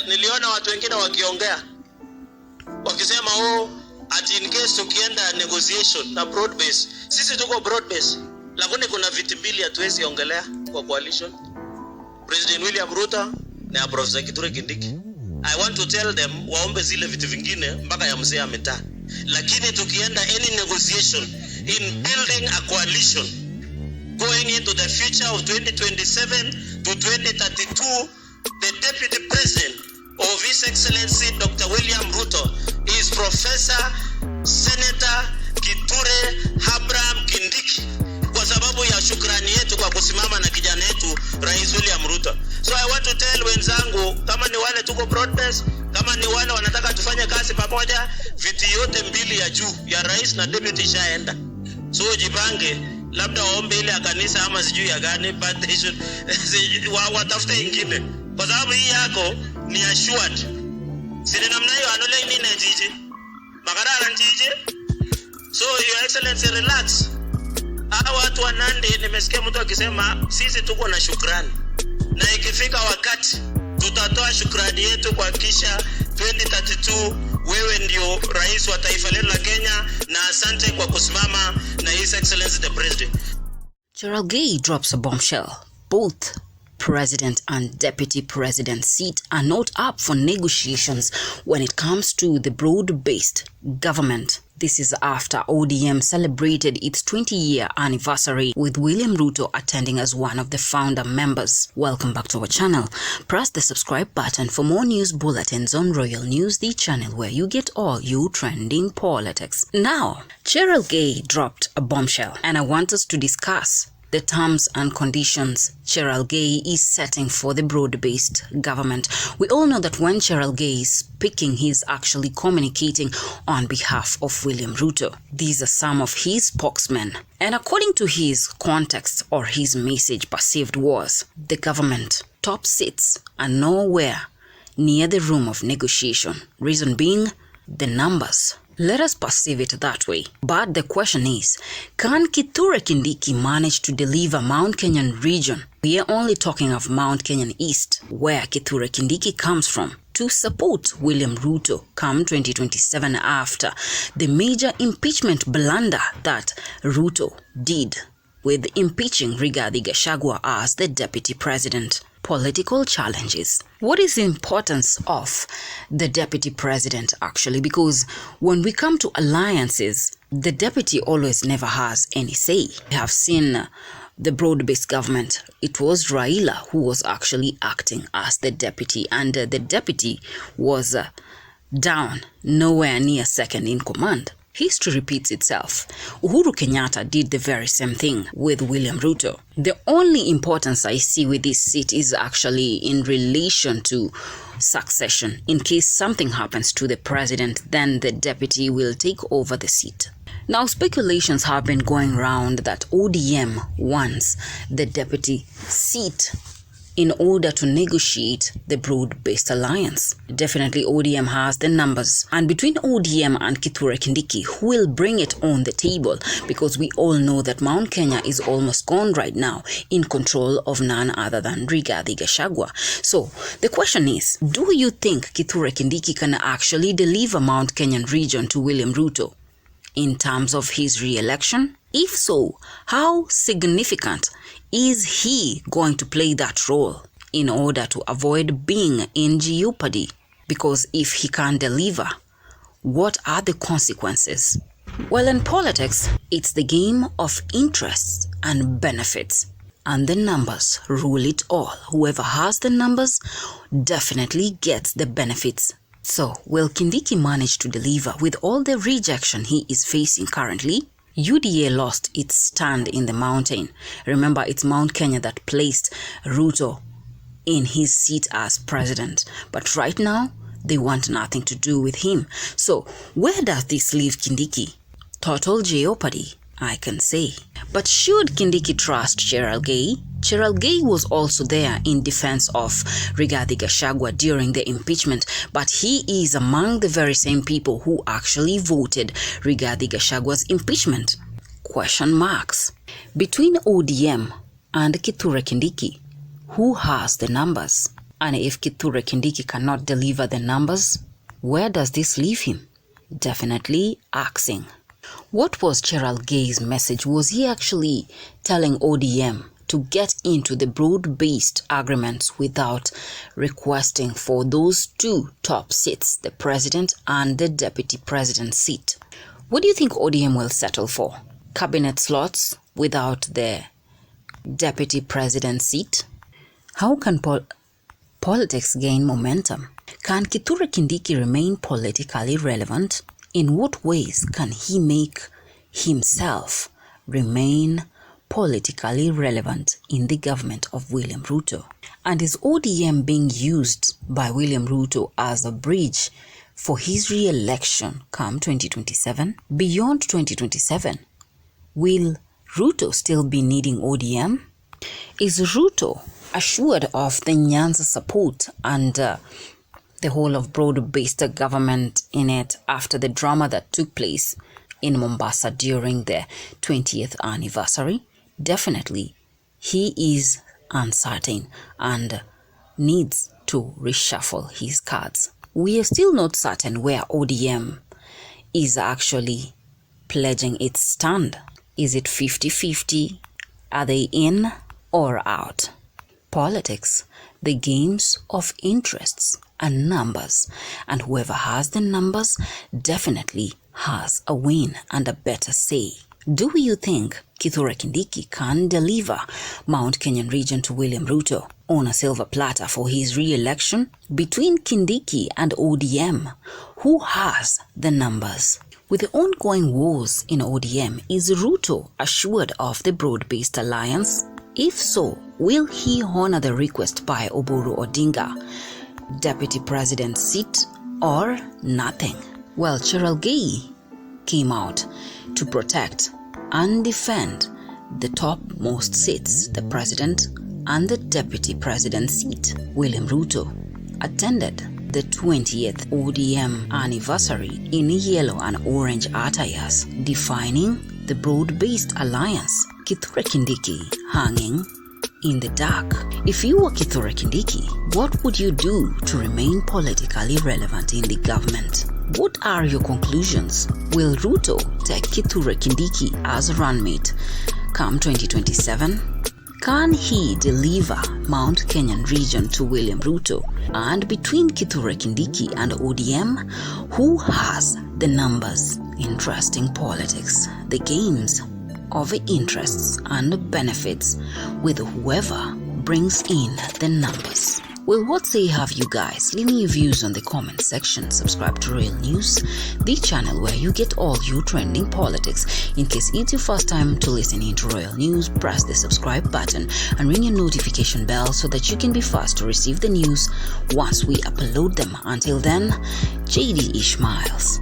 niliona watu wengine wakiongea wakisema ati in case tukienda negotiation na broad base, sisi tuko broad base, lakini kuna viti mbili hatuwezi ongelea kwa coalition, President William Ruto na Professor Kithure Kindiki. I want to tell them waombe zile viti vingine mpaka ya mzee ametaa. Lakini tukienda any negotiation in building a coalition going into the future of 2027 to 2032, the Deputy President of His Excellency Dr. William Ruto is Professor Senator Kithure Abraham Kindiki, kwa sababu ya shukrani yetu kwa kusimama na kijana yetu Rais William Ruto. So I want to tell wenzangu, kama ni wale tuko broad base, kama ni wale wanataka tufanye kazi pamoja, viti yote mbili ya juu ya rais na deputy shaenda. So jipange, labda waombe ile ya kanisa ama sijui ya gani, but they should watafute ingine, kwa sababu hii yako ni assured. Sisi namna hiyo anole nini jiji makarara jiji. So your excellency, relax. Hawa watu wa Nandi, nimesikia mtu akisema sisi tuko na shukrani, na ikifika wakati tutatoa shukrani yetu kwa kisha 2032 wewe ndio rais wa taifa letu la Kenya, na asante kwa kusimama na His Excellency the President. Cheraegei drops a bombshell. Both President and Deputy President seat are not up for negotiations when it comes to the broad-based government. This is after ODM celebrated its 20-year anniversary, with William Ruto attending as one of the founder members. Welcome back to our channel. Press the subscribe button for more news bulletins on Royal News, the channel where you get all your trending politics. Now, Cheraegei dropped a bombshell, and I want us to discuss the terms and conditions Cheraegei is setting for the broad-based government. We all know that when Cheraegei is speaking, he's actually communicating on behalf of William Ruto. These are some of his spokesmen. And according to his context, or his message perceived was, the government top seats are nowhere near the room of negotiation. Reason being, the numbers. Let us perceive it that way. But the question is, can Kithure Kindiki manage to deliver Mount Kenyan region? We are only talking of Mount Kenyan East, where Kithure Kindiki comes from, to support William Ruto come 2027 after the major impeachment blunder that Ruto did with impeaching Rigathi Gachagua as the deputy president. Political challenges. What is the importance of the deputy president actually? Because when we come to alliances, the deputy always never has any say. We have seen the broad-based government. It was Raila who was actually acting as the deputy, and the deputy was down, nowhere near second in command. History repeats itself. Uhuru Kenyatta did the very same thing with William Ruto. The only importance I see with this seat is actually in relation to succession. In case something happens to the president, then the deputy will take over the seat. Now, speculations have been going around that ODM wants the deputy seat in order to negotiate the broad-based alliance. Definitely ODM has the numbers. And between ODM and Kithure Kindiki, who will bring it on the table? Because we all know that Mount Kenya is almost gone right now, in control of none other than Rigathi Gachagua. So the question is, do you think Kithure Kindiki can actually deliver Mount Kenyan region to William Ruto in terms of his re-election? If so, how significant is he going to play that role in order to avoid being in jeopardy? Because if he can't deliver, what are the consequences? Well, in politics, it's the game of interests and benefits, and the numbers rule it all. Whoever has the numbers definitely gets the benefits. So, will Kindiki manage to deliver with all the rejection he is facing currently? UDA lost its stand in the mountain. Remember, it's Mount Kenya that placed Ruto in his seat as president. But right now, they want nothing to do with him. So, where does this leave Kindiki? Total jeopardy, I can say. But should Kindiki trust Cheraegei? Cheraegei was also there in defense of Rigathi Gachagua during the impeachment, but he is among the very same people who actually voted Rigathi Gachagua's impeachment. Question marks. Between ODM and Kithure Kindiki, who has the numbers? And if Kithure Kindiki cannot deliver the numbers, where does this leave him? Definitely axing. What was Cheraegei's message? Was he actually telling ODM to get into the broad-based agreements without requesting for those two top seats, the president and the deputy president seat? What do you think ODM will settle for? Cabinet slots without the deputy president seat? How can politics gain momentum? Can Kithure Kindiki remain politically relevant? In what ways can he make himself remain politically relevant in the government of William Ruto? And is ODM being used by William Ruto as a bridge for his re-election come 2027? Beyond 2027, will Ruto still be needing ODM? Is Ruto assured of the Nyanza support and the whole of broad-based government in it after the drama that took place in Mombasa during the 20th anniversary? Definitely, he is uncertain and needs to reshuffle his cards. We are still not certain where ODM is actually pledging its stand. Is it 50-50? Are they in or out? Politics, the games of interests and numbers, and whoever has the numbers definitely has a win and a better say. Do you think Kithure Kindiki can deliver Mount Kenyan region to William Ruto on a silver platter for his re-election? Between Kindiki and ODM, who has the numbers? With the ongoing wars in ODM, is Ruto assured of the broad-based alliance? If so, will he honor the request by Oburu Odinga, deputy president seat, or nothing? Well, Cheraegei came out to protect and defend the topmost seats, the president and the deputy president seat. William Ruto attended the 20th ODM anniversary in yellow and orange attires, defining the broad-based alliance. Kithure Kindiki hanging in the dark. If you were Kithure Kindiki, what would you do to remain politically relevant in the government? What are your conclusions? Will Ruto take Kithure Kindiki as a runmate come 2027? Can he deliver Mount Kenyan region to William Ruto? And between Kithure Kindiki and ODM, who has the numbers? Interesting politics, the games of interests and benefits with whoever brings in the numbers. Well, what say have you guys? Leave me your views on the comment section. Subscribe to Royal News, the channel where you get all your trending politics. In case it's your first time to listen into Royal News, press the subscribe button and ring your notification bell so that you can be first to receive the news once we upload them. Until then, JD Ishmaels.